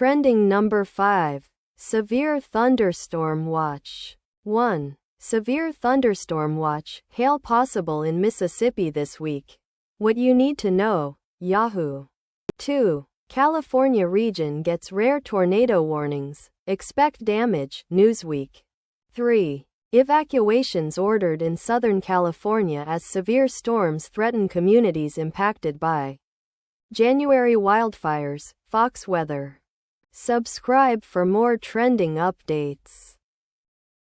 Trending number 5. Severe thunderstorm watch. 1. Severe thunderstorm watch. Hail possible in Mississippi this week. What you need to know. Yahoo. 2. California region gets rare tornado warnings. Expect damage. Newsweek. 3. Evacuations ordered in Southern California as severe storms threaten communities impacted by January wildfires. Fox Weather. Subscribe for more trending updates.